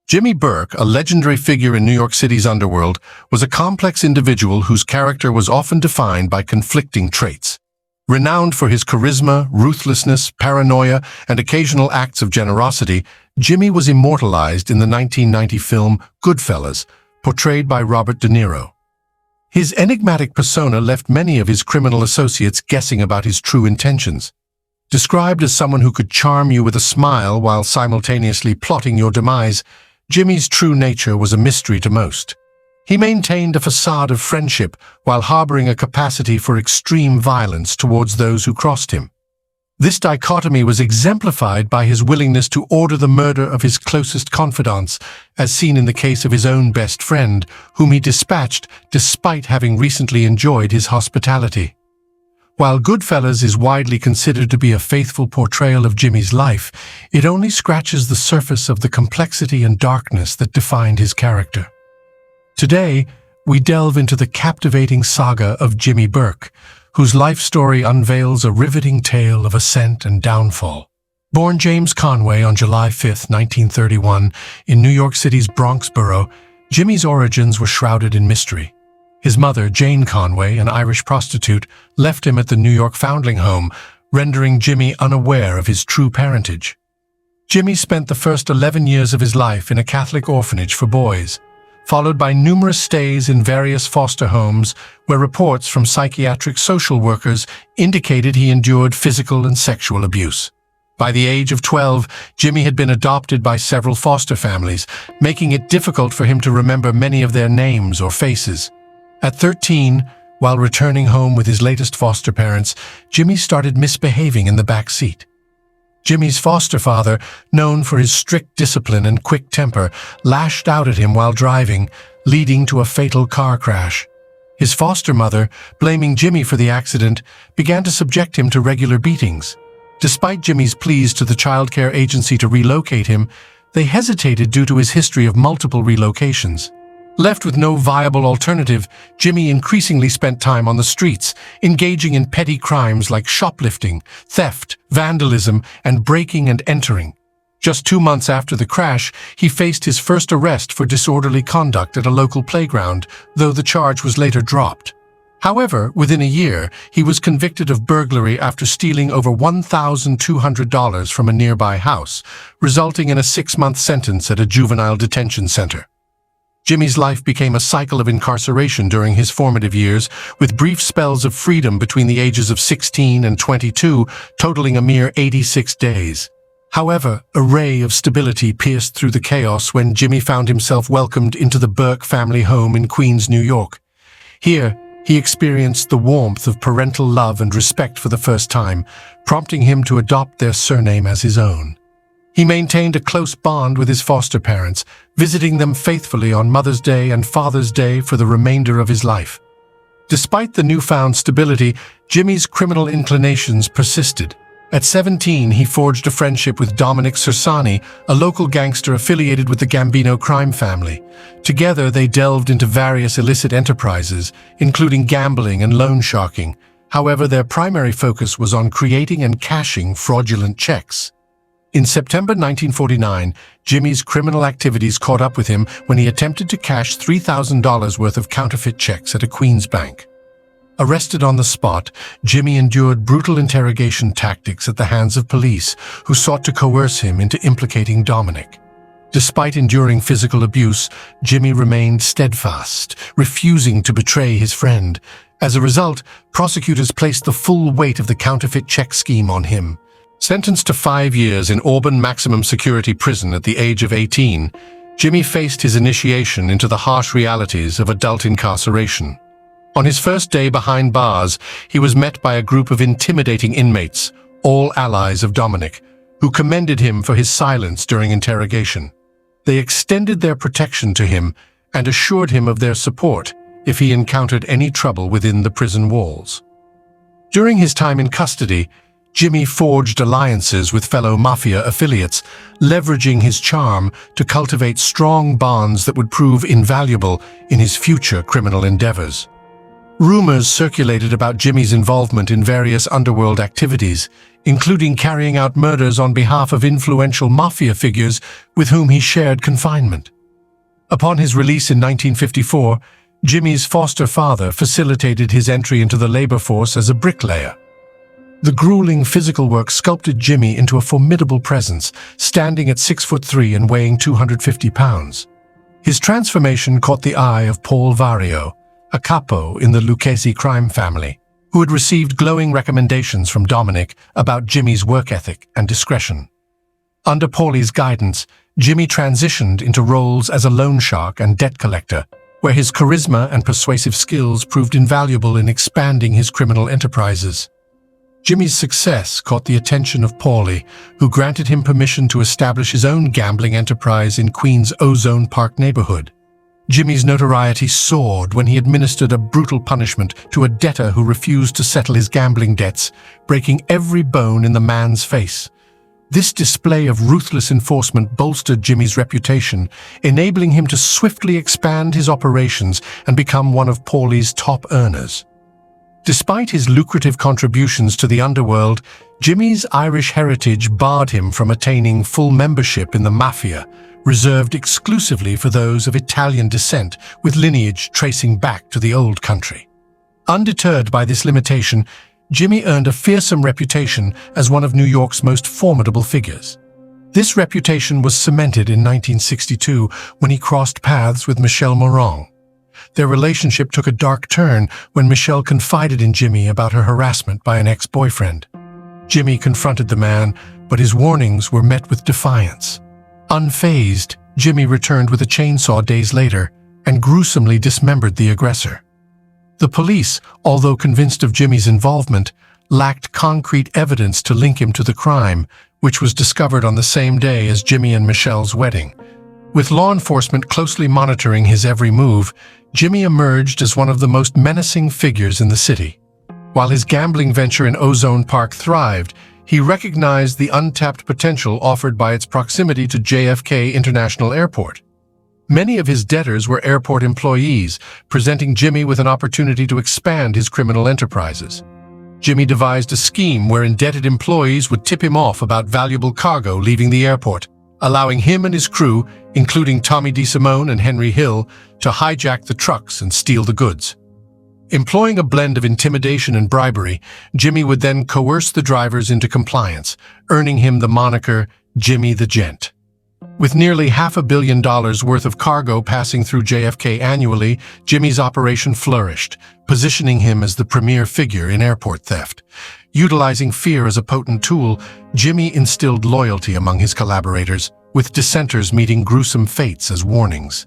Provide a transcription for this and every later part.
Jimmy Burke, a legendary figure in New York City's underworld, was a complex individual whose character was often defined by conflicting traits. Renowned for his charisma, ruthlessness, paranoia, and occasional acts of generosity, Jimmy was immortalized in the 1990 film Goodfellas, portrayed by Robert De Niro. His enigmatic persona left many of his criminal associates guessing about his true intentions. Described as someone who could charm you with a smile while simultaneously plotting your demise, Jimmy's true nature was a mystery to most. He maintained a facade of friendship while harboring a capacity for extreme violence towards those who crossed him. This dichotomy was exemplified by his willingness to order the murder of his closest confidants, as seen in the case of his own best friend, whom he dispatched despite having recently enjoyed his hospitality. While Goodfellas is widely considered to be a faithful portrayal of Jimmy's life, it only scratches the surface of the complexity and darkness that defined his character. Today, we delve into the captivating saga of Jimmy Burke, whose life story unveils a riveting tale of ascent and downfall. Born James Conway on July 5, 1931, in New York City's Bronx borough, Jimmy's origins were shrouded in mystery. His mother, Jane Conway, an Irish prostitute, left him at the New York foundling home, rendering Jimmy unaware of his true parentage. Jimmy spent the first 11 years of his life in a Catholic orphanage for boys, followed by numerous stays in various foster homes where reports from psychiatric social workers indicated he endured physical and sexual abuse. By the age of 12, Jimmy had been adopted by several foster families, making it difficult for him to remember many of their names or faces. At 13, while returning home with his latest foster parents, Jimmy started misbehaving in the back seat. Jimmy's foster father, known for his strict discipline and quick temper, lashed out at him while driving, leading to a fatal car crash. His foster mother, blaming Jimmy for the accident, began to subject him to regular beatings. Despite Jimmy's pleas to the child care agency to relocate him, they hesitated due to his history of multiple relocations. Left with no viable alternative, Jimmy increasingly spent time on the streets, engaging in petty crimes like shoplifting, theft, vandalism, and breaking and entering. Just 2 months after the crash, he faced his first arrest for disorderly conduct at a local playground, though the charge was later dropped. However, within a year, he was convicted of burglary after stealing over $1,200 from a nearby house, resulting in a 6-month sentence at a juvenile detention center. Jimmy's life became a cycle of incarceration during his formative years, with brief spells of freedom between the ages of 16 and 22, totaling a mere 86 days. However, a ray of stability pierced through the chaos when Jimmy found himself welcomed into the Burke family home in Queens, New York. Here, he experienced the warmth of parental love and respect for the first time, prompting him to adopt their surname as his own. He maintained a close bond with his foster parents, visiting them faithfully on Mother's Day and Father's Day for the remainder of his life. Despite the newfound stability, Jimmy's criminal inclinations persisted. At 17, he forged a friendship with Dominic Cersani, a local gangster affiliated with the Gambino crime family. Together, they delved into various illicit enterprises, including gambling and loan sharking. However, their primary focus was on creating and cashing fraudulent checks. In September 1949, Jimmy's criminal activities caught up with him when he attempted to cash $3,000 worth of counterfeit checks at a Queens bank. Arrested on the spot, Jimmy endured brutal interrogation tactics at the hands of police, who sought to coerce him into implicating Dominic. Despite enduring physical abuse, Jimmy remained steadfast, refusing to betray his friend. As a result, prosecutors placed the full weight of the counterfeit check scheme on him. Sentenced to 5 years in Auburn maximum security prison at the age of 18, Jimmy faced his initiation into the harsh realities of adult incarceration. On his first day behind bars, he was met by a group of intimidating inmates, all allies of Dominic, who commended him for his silence during interrogation. They extended their protection to him and assured him of their support if he encountered any trouble within the prison walls. During his time in custody, Jimmy forged alliances with fellow Mafia affiliates, leveraging his charm to cultivate strong bonds that would prove invaluable in his future criminal endeavors. Rumors circulated about Jimmy's involvement in various underworld activities, including carrying out murders on behalf of influential Mafia figures with whom he shared confinement. Upon his release in 1954, Jimmy's foster father facilitated his entry into the labor force as a bricklayer. The grueling physical work sculpted Jimmy into a formidable presence, standing at 6'3" and weighing 250 pounds. His transformation caught the eye of Paul Vario, a capo in the Lucchese crime family, who had received glowing recommendations from Dominic about Jimmy's work ethic and discretion. Under Paulie's guidance, Jimmy transitioned into roles as a loan shark and debt collector, where his charisma and persuasive skills proved invaluable in expanding his criminal enterprises. Jimmy's success caught the attention of Paulie, who granted him permission to establish his own gambling enterprise in Queens' Ozone Park neighborhood. Jimmy's notoriety soared when he administered a brutal punishment to a debtor who refused to settle his gambling debts, breaking every bone in the man's face. This display of ruthless enforcement bolstered Jimmy's reputation, enabling him to swiftly expand his operations and become one of Paulie's top earners. Despite his lucrative contributions to the underworld, Jimmy's Irish heritage barred him from attaining full membership in the Mafia, reserved exclusively for those of Italian descent with lineage tracing back to the old country. Undeterred by this limitation, Jimmy earned a fearsome reputation as one of New York's most formidable figures. This reputation was cemented in 1962 when he crossed paths with Michelle Morong. Their relationship took a dark turn when Michelle confided in Jimmy about her harassment by an ex-boyfriend. Jimmy confronted the man, but his warnings were met with defiance. Unfazed, Jimmy returned with a chainsaw days later and gruesomely dismembered the aggressor. The police, although convinced of Jimmy's involvement, lacked concrete evidence to link him to the crime, which was discovered on the same day as Jimmy and Michelle's wedding. With law enforcement closely monitoring his every move, Jimmy emerged as one of the most menacing figures in the city. While his gambling venture in Ozone Park thrived, he recognized the untapped potential offered by its proximity to JFK International Airport. Many of his debtors were airport employees, presenting Jimmy with an opportunity to expand his criminal enterprises. Jimmy devised a scheme where indebted employees would tip him off about valuable cargo leaving the airport, allowing him and his crew, including Tommy DeSimone and Henry Hill, to hijack the trucks and steal the goods. Employing a blend of intimidation and bribery, Jimmy would then coerce the drivers into compliance, earning him the moniker Jimmy the Gent. With nearly $500 million worth of cargo passing through JFK annually, Jimmy's operation flourished, positioning him as the premier figure in airport theft. Utilizing fear as a potent tool, Jimmy instilled loyalty among his collaborators, with dissenters meeting gruesome fates as warnings.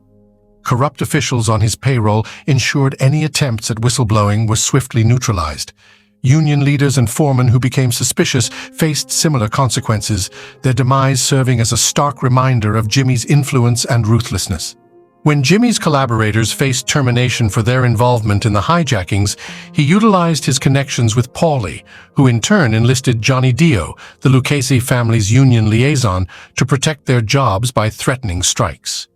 Corrupt officials on his payroll ensured any attempts at whistleblowing were swiftly neutralized. Union leaders and foremen who became suspicious faced similar consequences, their demise serving as a stark reminder of Jimmy's influence and ruthlessness. When Jimmy's collaborators faced termination for their involvement in the hijackings, he utilized his connections with Paulie, who in turn enlisted Johnny Dio, the Lucchese family's union liaison, to protect their jobs by threatening strikes.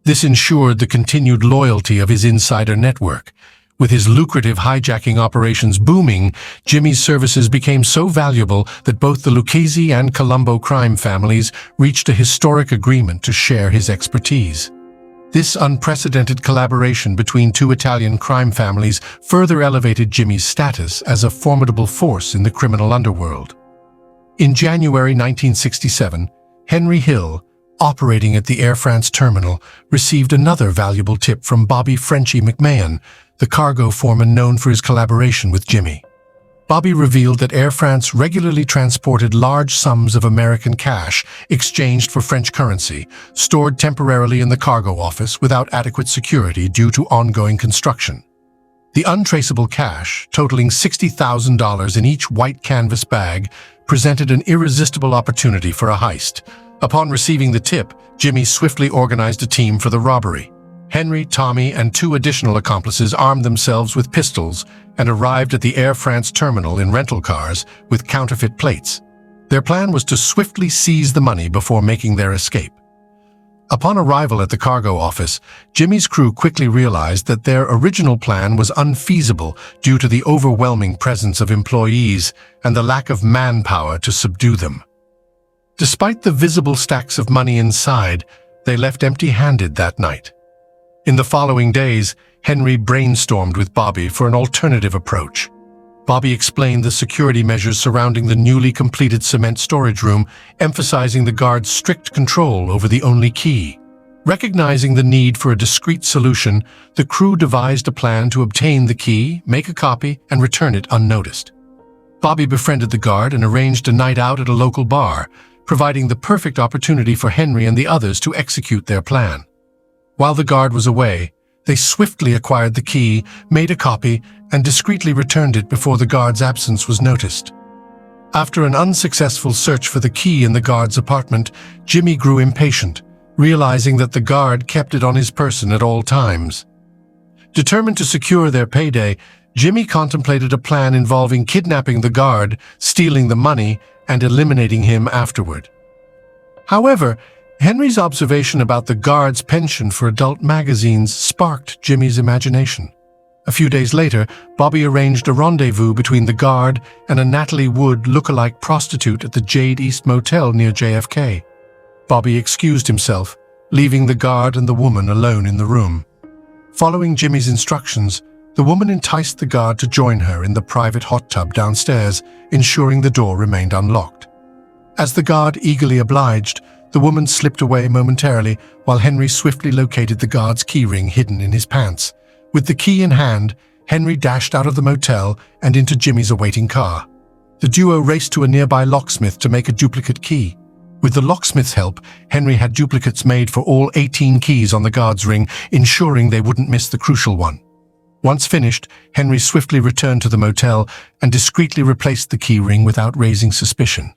This ensured the continued loyalty of his insider network. With his lucrative hijacking operations booming, Jimmy's services became so valuable that both the Lucchese and Colombo crime families reached a historic agreement to share his expertise. This unprecedented collaboration between two Italian crime families further elevated Jimmy's status as a formidable force in the criminal underworld. In January 1967, Henry Hill, operating at the Air France terminal, received another valuable tip from Bobby "Frenchie" McMahon, the cargo foreman known for his collaboration with Jimmy. Bobby revealed that Air France regularly transported large sums of American cash exchanged for French currency, stored temporarily in the cargo office without adequate security due to ongoing construction. The untraceable cash, totaling $60,000 in each white canvas bag, presented an irresistible opportunity for a heist. Upon receiving the tip, Jimmy swiftly organized a team for the robbery. Henry, Tommy, and two additional accomplices armed themselves with pistols and arrived at the Air France terminal in rental cars with counterfeit plates. Their plan was to swiftly seize the money before making their escape. Upon arrival at the cargo office, Jimmy's crew quickly realized that their original plan was unfeasible due to the overwhelming presence of employees and the lack of manpower to subdue them. Despite the visible stacks of money inside, they left empty-handed that night. In the following days, Henry brainstormed with Bobby for an alternative approach. Bobby explained the security measures surrounding the newly completed cement storage room, emphasizing the guards' strict control over the only key. Recognizing the need for a discreet solution, the crew devised a plan to obtain the key, make a copy, and return it unnoticed. Bobby befriended the guard and arranged a night out at a local bar, providing the perfect opportunity for Henry and the others to execute their plan. While the guard was away, they swiftly acquired the key, made a copy, and discreetly returned it before the guard's absence was noticed. After an unsuccessful search for the key in the guard's apartment, Jimmy grew impatient, realizing that the guard kept it on his person at all times. Determined to secure their payday, Jimmy contemplated a plan involving kidnapping the guard, stealing the money, and eliminating him afterward. However, Henry's observation about the guard's penchant for adult magazines sparked Jimmy's imagination. A few days later, Bobby arranged a rendezvous between the guard and a Natalie Wood look-alike prostitute at the Jade East Motel near JFK. Bobby excused himself, leaving the guard and the woman alone in the room. Following Jimmy's instructions, the woman enticed the guard to join her in the private hot tub downstairs, ensuring the door remained unlocked. As the guard eagerly obliged, the woman slipped away momentarily while Henry swiftly located the guard's keyring hidden in his pants. With the key in hand, Henry dashed out of the motel and into Jimmy's awaiting car. The duo raced to a nearby locksmith to make a duplicate key. With the locksmith's help, Henry had duplicates made for all 18 keys on the guard's ring, ensuring they wouldn't miss the crucial one. Once finished, Henry swiftly returned to the motel and discreetly replaced the key ring without raising suspicion.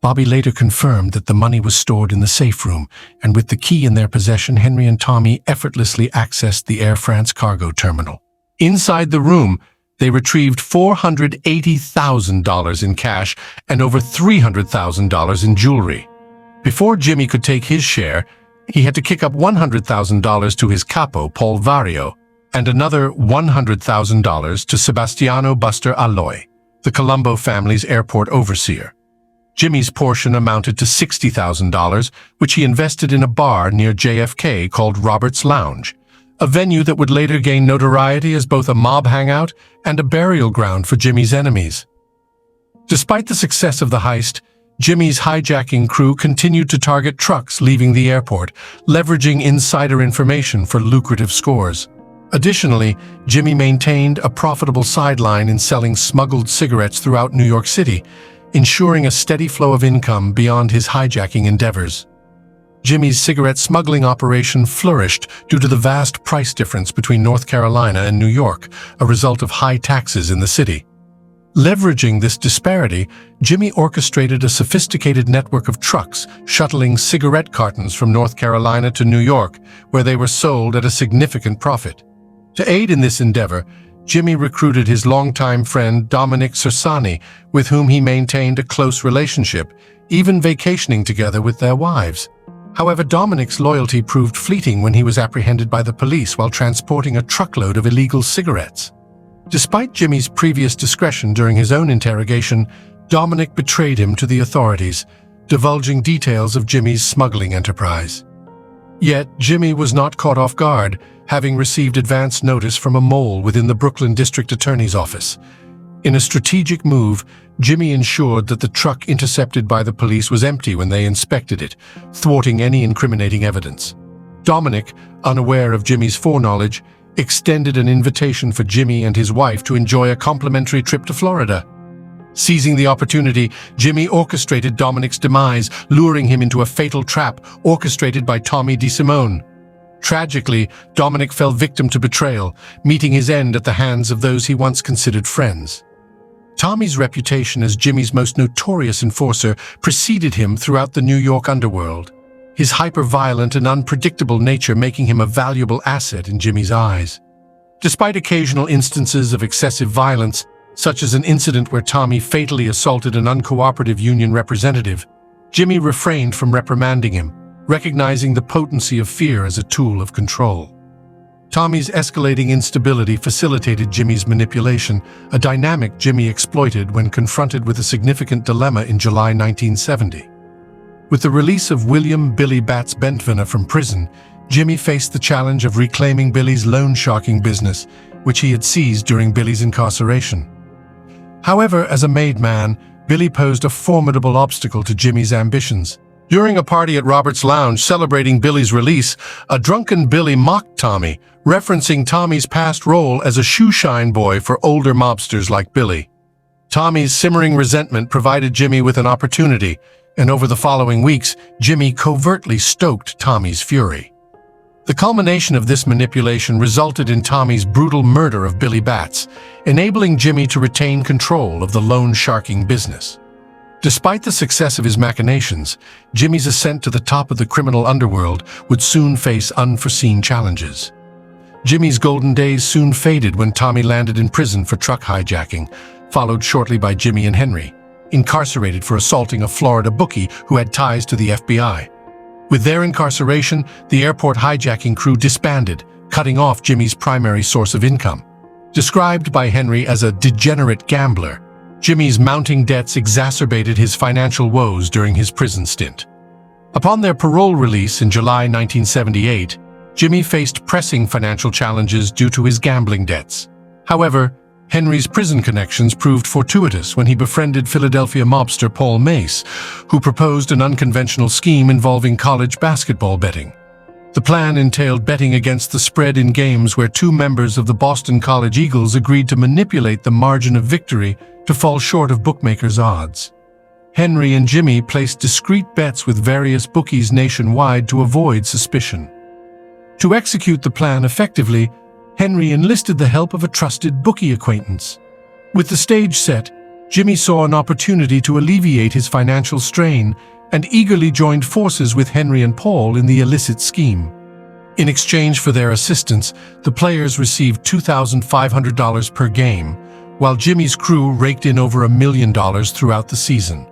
Bobby later confirmed that the money was stored in the safe room, and with the key in their possession, Henry and Tommy effortlessly accessed the Air France cargo terminal. Inside the room, they retrieved $480,000 in cash and over $300,000 in jewelry. Before Jimmy could take his share, he had to kick up $100,000 to his capo, Paul Vario, and another $100,000 to Sebastiano Buster Alloy, the Colombo family's airport overseer. Jimmy's portion amounted to $60,000, which he invested in a bar near JFK called Robert's Lounge, a venue that would later gain notoriety as both a mob hangout and a burial ground for Jimmy's enemies. Despite the success of the heist, Jimmy's hijacking crew continued to target trucks leaving the airport, leveraging insider information for lucrative scores. Additionally, Jimmy maintained a profitable sideline in selling smuggled cigarettes throughout New York City, ensuring a steady flow of income beyond his hijacking endeavors. Jimmy's cigarette smuggling operation flourished due to the vast price difference between North Carolina and New York, a result of high taxes in the city. Leveraging this disparity, Jimmy orchestrated a sophisticated network of trucks shuttling cigarette cartons from North Carolina to New York, where they were sold at a significant profit. To aid in this endeavor, Jimmy recruited his longtime friend Dominic Cersani, with whom he maintained a close relationship, even vacationing together with their wives. However, Dominic's loyalty proved fleeting when he was apprehended by the police while transporting a truckload of illegal cigarettes. Despite Jimmy's previous discretion during his own interrogation, Dominic betrayed him to the authorities, divulging details of Jimmy's smuggling enterprise. Yet, Jimmy was not caught off guard, having received advance notice from a mole within the Brooklyn District Attorney's office. In a strategic move, Jimmy ensured that the truck intercepted by the police was empty when they inspected it, thwarting any incriminating evidence. Dominic, unaware of Jimmy's foreknowledge, extended an invitation for Jimmy and his wife to enjoy a complimentary trip to Florida. Seizing the opportunity, Jimmy orchestrated Dominic's demise, luring him into a fatal trap orchestrated by Tommy DeSimone. Tragically, Dominic fell victim to betrayal, meeting his end at the hands of those he once considered friends. Tommy's reputation as Jimmy's most notorious enforcer preceded him throughout the New York underworld, his hyper-violent and unpredictable nature making him a valuable asset in Jimmy's eyes. Despite occasional instances of excessive violence, such as an incident where Tommy fatally assaulted an uncooperative union representative, Jimmy refrained from reprimanding him, recognizing the potency of fear as a tool of control. Tommy's escalating instability facilitated Jimmy's manipulation, a dynamic Jimmy exploited when confronted with a significant dilemma in July 1970. With the release of William "Billy Bats" Bentvena from prison, Jimmy faced the challenge of reclaiming Billy's loan sharking business, which he had seized during Billy's incarceration. However, as a made man, Billy posed a formidable obstacle to Jimmy's ambitions. During a party at Robert's Lounge celebrating Billy's release, a drunken Billy mocked Tommy, referencing Tommy's past role as a shoeshine boy for older mobsters like Billy. Tommy's simmering resentment provided Jimmy with an opportunity, and over the following weeks, Jimmy covertly stoked Tommy's fury. The culmination of this manipulation resulted in Tommy's brutal murder of Billy Bats, enabling Jimmy to retain control of the loan sharking business. Despite the success of his machinations, Jimmy's ascent to the top of the criminal underworld would soon face unforeseen challenges. Jimmy's golden days soon faded when Tommy landed in prison for truck hijacking, followed shortly by Jimmy and Henry, incarcerated for assaulting a Florida bookie who had ties to the FBI. With their incarceration, the airport hijacking crew disbanded, cutting off Jimmy's primary source of income. Described by Henry as a degenerate gambler, Jimmy's mounting debts exacerbated his financial woes during his prison stint. Upon their parole release in July 1978, Jimmy faced pressing financial challenges due to his gambling debts. However, Henry's prison connections proved fortuitous when he befriended Philadelphia mobster Paul Mace, who proposed an unconventional scheme involving college basketball betting. The plan entailed betting against the spread in games where two members of the Boston College Eagles agreed to manipulate the margin of victory to fall short of bookmakers' odds. Henry and Jimmy placed discreet bets with various bookies nationwide to avoid suspicion. To execute the plan effectively, Henry enlisted the help of a trusted bookie acquaintance. With the stage set, Jimmy saw an opportunity to alleviate his financial strain and eagerly joined forces with Henry and Paul in the illicit scheme. In exchange for their assistance, the players received $2,500 per game, while Jimmy's crew raked in over $1 million throughout the season.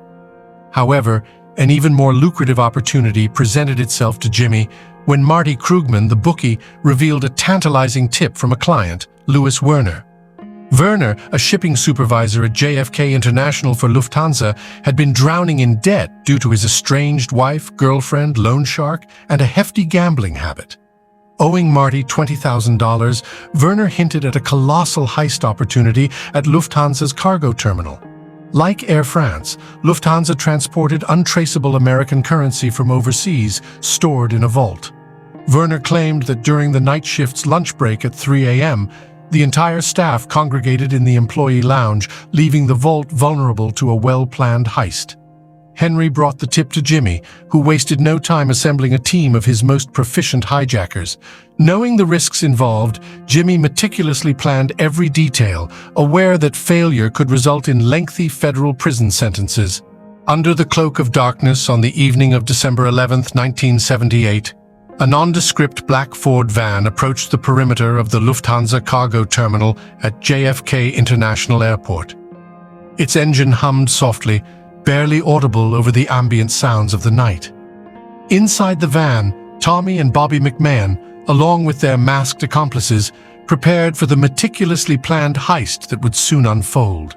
However, an even more lucrative opportunity presented itself to Jimmy when Marty Krugman, the bookie, revealed a tantalizing tip from a client, Louis Werner. Werner, a shipping supervisor at JFK International for Lufthansa, had been drowning in debt due to his estranged wife, girlfriend, loan shark, and a hefty gambling habit. Owing Marty $20,000, Werner hinted at a colossal heist opportunity at Lufthansa's cargo terminal. Like Air France, Lufthansa transported untraceable American currency from overseas, stored in a vault. Werner claimed that during the night shift's lunch break at 3 a.m., the entire staff congregated in the employee lounge, leaving the vault vulnerable to a well-planned heist. Henry brought the tip to Jimmy, who wasted no time assembling a team of his most proficient hijackers. Knowing the risks involved, Jimmy meticulously planned every detail, aware that failure could result in lengthy federal prison sentences. Under the cloak of darkness on the evening of December 11, 1978, a nondescript black Ford van approached the perimeter of the Lufthansa cargo terminal at JFK International Airport. Its engine hummed softly, barely audible over the ambient sounds of the night. Inside the van, Tommy and Bobby McMahon, along with their masked accomplices, prepared for the meticulously planned heist that would soon unfold.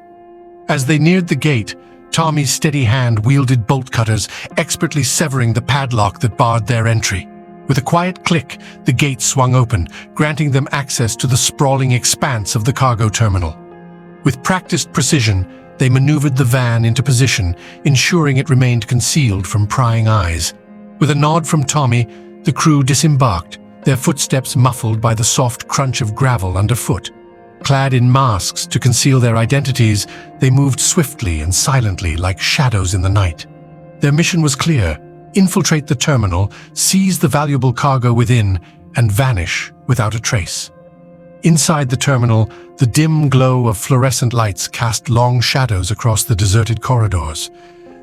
As they neared the gate, Tommy's steady hand wielded bolt cutters, expertly severing the padlock that barred their entry. With a quiet click, the gate swung open, granting them access to the sprawling expanse of the cargo terminal. With practiced precision, they maneuvered the van into position, ensuring it remained concealed from prying eyes. With a nod from Tommy, the crew disembarked, their footsteps muffled by the soft crunch of gravel underfoot. Clad in masks to conceal their identities, they moved swiftly and silently like shadows in the night. Their mission was clear: infiltrate the terminal, seize the valuable cargo within, and vanish without a trace. Inside the terminal, the dim glow of fluorescent lights cast long shadows across the deserted corridors.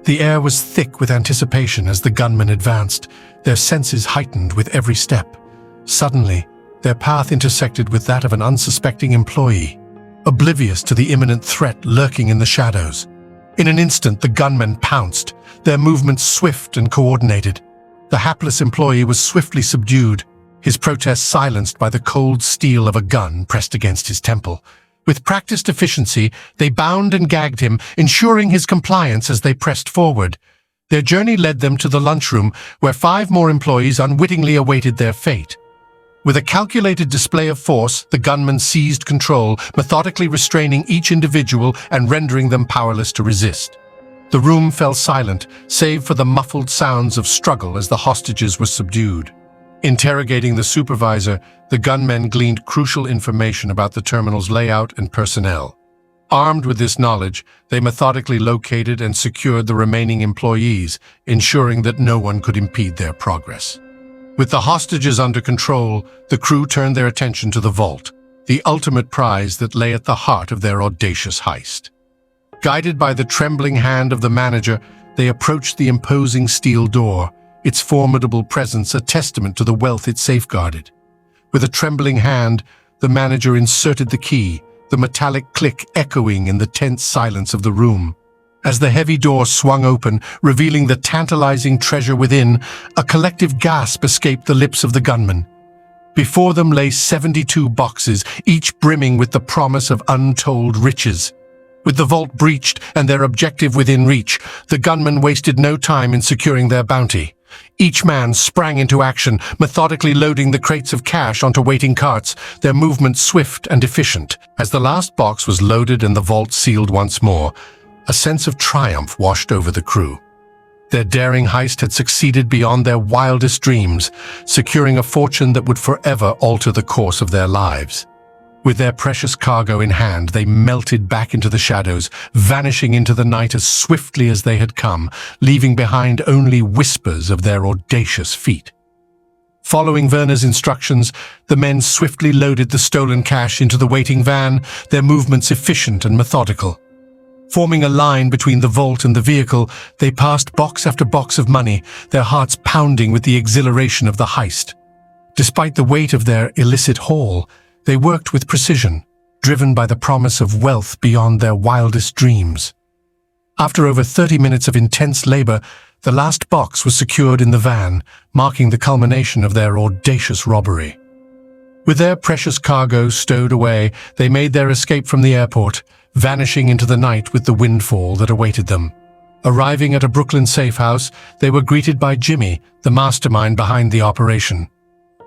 The air was thick with anticipation as the gunmen advanced, their senses heightened with every step. Suddenly, their path intersected with that of an unsuspecting employee, oblivious to the imminent threat lurking in the shadows. In an instant, the gunmen pounced, their movements swift and coordinated. The hapless employee was swiftly subdued, his protest silenced by the cold steel of a gun pressed against his temple. With practiced efficiency, they bound and gagged him, ensuring his compliance as they pressed forward. Their journey led them to the lunchroom, where 5 more employees unwittingly awaited their fate. With a calculated display of force, the gunman seized control, methodically restraining each individual and rendering them powerless to resist. The room fell silent, save for the muffled sounds of struggle as the hostages were subdued. Interrogating the supervisor, the gunmen gleaned crucial information about the terminal's layout and personnel. Armed with this knowledge, they methodically located and secured the remaining employees, ensuring that no one could impede their progress. With the hostages under control, the crew turned their attention to the vault, the ultimate prize that lay at the heart of their audacious heist. Guided by the trembling hand of the manager, they approached the imposing steel door, its formidable presence a testament to the wealth it safeguarded. With a trembling hand, the manager inserted the key, the metallic click echoing in the tense silence of the room. As the heavy door swung open, revealing the tantalizing treasure within, a collective gasp escaped the lips of the gunmen. Before them lay 72 boxes, each brimming with the promise of untold riches. With the vault breached and their objective within reach, the gunmen wasted no time in securing their bounty. Each man sprang into action, methodically loading the crates of cash onto waiting carts, their movements swift and efficient. As the last box was loaded and the vault sealed once more, a sense of triumph washed over the crew. Their daring heist had succeeded beyond their wildest dreams, securing a fortune that would forever alter the course of their lives. With their precious cargo in hand, they melted back into the shadows, vanishing into the night as swiftly as they had come, leaving behind only whispers of their audacious feat. Following Werner's instructions, the men swiftly loaded the stolen cash into the waiting van, their movements efficient and methodical. Forming a line between the vault and the vehicle, they passed box after box of money, their hearts pounding with the exhilaration of the heist. Despite the weight of their illicit haul, they worked with precision, driven by the promise of wealth beyond their wildest dreams. After over 30 minutes of intense labor, the last box was secured in the van, marking the culmination of their audacious robbery. With their precious cargo stowed away, they made their escape from the airport, vanishing into the night with the windfall that awaited them. Arriving at a Brooklyn safe house, they were greeted by Jimmy, the mastermind behind the operation.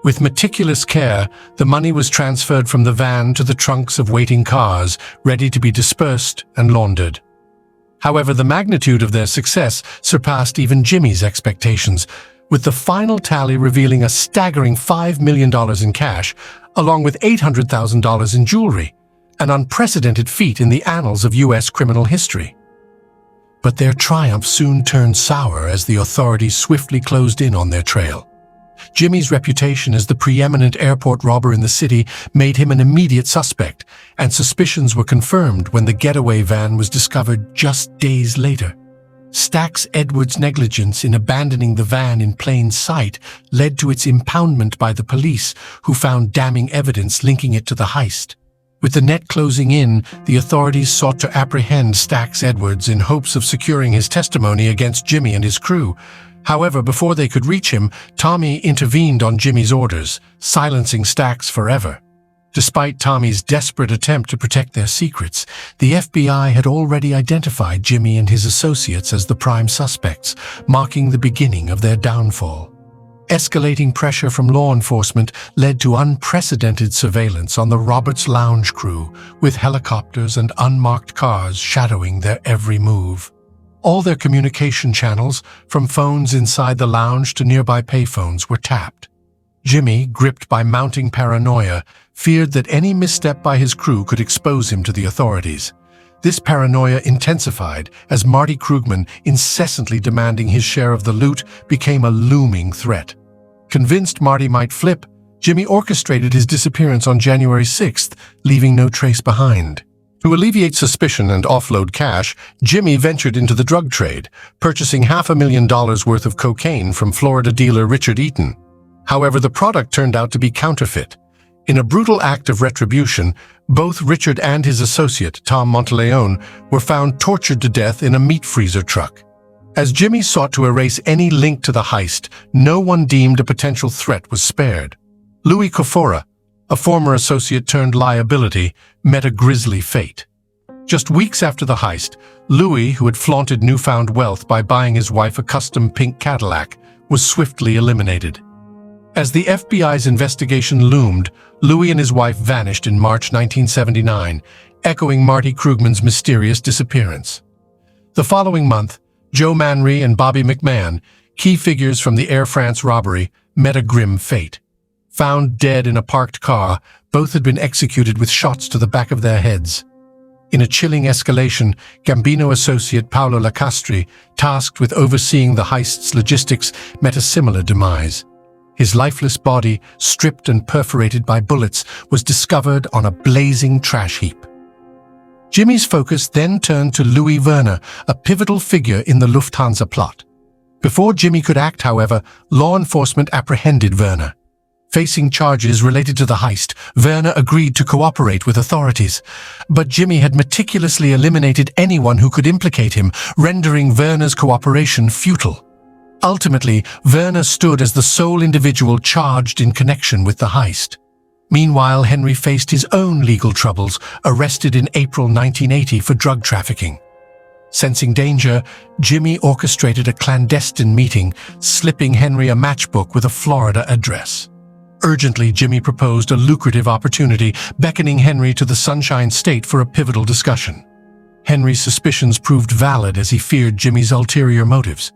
With meticulous care, the money was transferred from the van to the trunks of waiting cars, ready to be dispersed and laundered. However, the magnitude of their success surpassed even Jimmy's expectations, with the final tally revealing a staggering $5 million in cash, along with $800,000 in jewelry, an unprecedented feat in the annals of U.S. criminal history. But their triumph soon turned sour as the authorities swiftly closed in on their trail. Jimmy's reputation as the preeminent airport robber in the city made him an immediate suspect, and suspicions were confirmed when the getaway van was discovered just days later. Stax Edwards' negligence in abandoning the van in plain sight led to its impoundment by the police, who found damning evidence linking it to the heist. With the net closing in, the authorities sought to apprehend Stax Edwards in hopes of securing his testimony against Jimmy and his crew. However, before they could reach him, Tommy intervened on Jimmy's orders, silencing Stax forever. Despite Tommy's desperate attempt to protect their secrets, the FBI had already identified Jimmy and his associates as the prime suspects, marking the beginning of their downfall. Escalating pressure from law enforcement led to unprecedented surveillance on the Roberts Lounge crew, with helicopters and unmarked cars shadowing their every move. All their communication channels, from phones inside the lounge to nearby payphones, were tapped. Jimmy, gripped by mounting paranoia, feared that any misstep by his crew could expose him to the authorities. This paranoia intensified as Marty Krugman, incessantly demanding his share of the loot, became a looming threat. Convinced Marty might flip, Jimmy orchestrated his disappearance on January 6th, leaving no trace behind. To alleviate suspicion and offload cash, Jimmy ventured into the drug trade, purchasing $500,000 worth of cocaine from Florida dealer Richard Eaton. However, the product turned out to be counterfeit. In a brutal act of retribution, both Richard and his associate, Tom Monteleone, were found tortured to death in a meat freezer truck. As Jimmy sought to erase any link to the heist, no one deemed a potential threat was spared. Louis Cofora, a former associate turned liability, met a grisly fate. Just weeks after the heist, Louis, who had flaunted newfound wealth by buying his wife a custom pink Cadillac, was swiftly eliminated. As the FBI's investigation loomed, Louis and his wife vanished in March 1979, echoing Marty Krugman's mysterious disappearance. The following month, Joe Manry and Bobby McMahon, key figures from the Air France robbery, met a grim fate. Found dead in a parked car, both had been executed with shots to the back of their heads. In a chilling escalation, Gambino associate Paolo Lacastri, tasked with overseeing the heist's logistics, met a similar demise. His lifeless body, stripped and perforated by bullets, was discovered on a blazing trash heap. Jimmy's focus then turned to Louis Werner, a pivotal figure in the Lufthansa plot. Before Jimmy could act, however, law enforcement apprehended Werner. Facing charges related to the heist, Werner agreed to cooperate with authorities. But Jimmy had meticulously eliminated anyone who could implicate him, rendering Werner's cooperation futile. Ultimately, Werner stood as the sole individual charged in connection with the heist. Meanwhile, Henry faced his own legal troubles, arrested in April 1980 for drug trafficking. Sensing danger, Jimmy orchestrated a clandestine meeting, slipping Henry a matchbook with a Florida address. Urgently, Jimmy proposed a lucrative opportunity, beckoning Henry to the Sunshine State for a pivotal discussion. Henry's suspicions proved valid as he feared Jimmy's ulterior motives.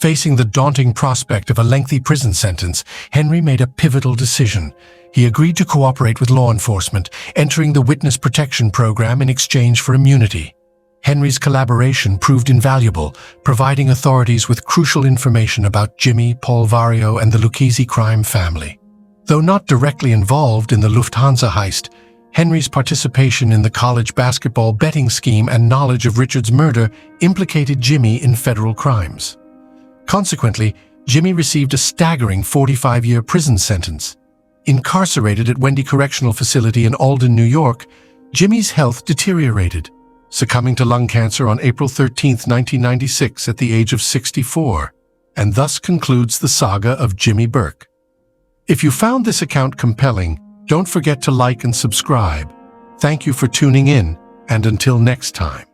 Facing the daunting prospect of a lengthy prison sentence, Henry made a pivotal decision. He agreed to cooperate with law enforcement, entering the witness protection program in exchange for immunity. Henry's collaboration proved invaluable, providing authorities with crucial information about Jimmy, Paul Vario, and the Lucchese crime family. Though not directly involved in the Lufthansa heist, Henry's participation in the college basketball betting scheme and knowledge of Richard's murder implicated Jimmy in federal crimes. Consequently, Jimmy received a staggering 45-year prison sentence. Incarcerated at Wendy Correctional Facility in Alden, New York, Jimmy's health deteriorated, succumbing to lung cancer on April 13, 1996 at the age of 64, and thus concludes the saga of Jimmy Burke. If you found this account compelling, don't forget to like and subscribe. Thank you for tuning in, and until next time.